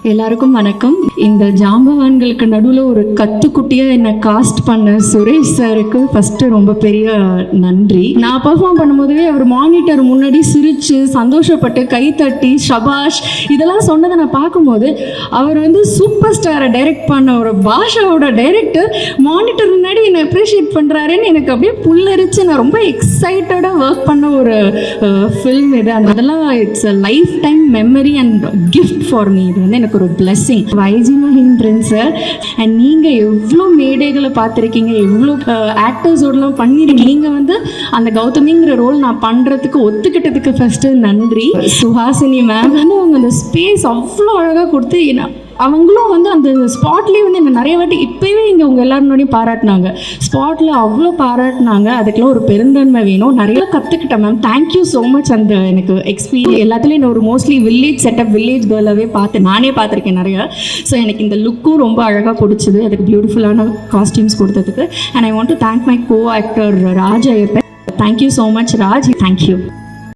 எல்லாருக்கும் வணக்கம். இந்த ஜாம்பவான்களுக்கு நடுவில் ஒரு கத்துக்குட்டியாக என்னை காஸ்ட் பண்ண சுரேஷ் சாருக்கு ஃபஸ்ட்டு ரொம்ப பெரிய நன்றி. நான் பெர்ஃபார்ம் பண்ணும்போதுவே அவர் மானிட்டர் முன்னாடி சிரித்து சந்தோஷப்பட்டு கைத்தட்டி ஷபாஷ் இதெல்லாம் சொன்னதை நான் பார்க்கும்போது அவர் சூப்பர் ஸ்டாரை டைரக்ட் பண்ண ஒரு பாஷாவோட டைரக்டர் மானிட்டர் முன்னாடி என்னை அப்ரிஷியேட் பண்ணுறாருன்னு எனக்கு அப்படியே புல்லரிச்சு நான் ரொம்ப எக்ஸைட்டடாக ஒர்க் பண்ண ஒரு ஃபில்ம் இது. அதெல்லாம் it's a life time memory and gift for me. இது எனக்கு ஒரு blessing. YG Mahendran sir and நீங்கள் எவ்வளோ மேடைகளை பார்த்துருக்கீங்க, எவ்வளோ ஆக்டர்ஸோடலாம் பண்ணியிருக்கீங்க. நீங்கள் அந்த கௌதமிங்கிற ரோல் நான் பண்ணுறதுக்கு ஒத்துக்கிட்டதுக்கு ஃபஸ்ட்டு நன்றி. சுஹாசினி மேம் அவங்க அந்த ஸ்பேஸ் அவ்வளோ அழகாக கொடுத்து அவங்களும் அந்த ஸ்பாட்லேயே என்னை நிறைய வாட்டி இப்போவே இங்கே உங்கள் எல்லாருனோடையும் பாராட்டினாங்க. ஸ்பாட்டில் அவ்வளோ பாராட்டினாங்க. அதுக்கெல்லாம் ஒரு பெருந்தன்மை வேணும். நிறைய கற்றுக்கிட்டேன் மேம். Thank you so much. அந்த எனக்கு எக்ஸ்பீரியன்ஸ் எல்லாத்துலேயும் என்ன ஒரு மோஸ்ட்லி வில்லேஜ் செட்டப் வில்லேஜ் கேர்ளாகவே நானே பார்த்துருக்கேன் நிறையா. ஸோ எனக்கு இந்த லுக்கும் ரொம்ப அழகாக பிடிச்சிது. அதுக்கு பியூட்டிஃபுல்லான காஸ்டியூம்ஸ் கொடுத்ததுக்கு. And I want to thank my go actor Raj Ayyappan. Thank you so much Raj. Thank you.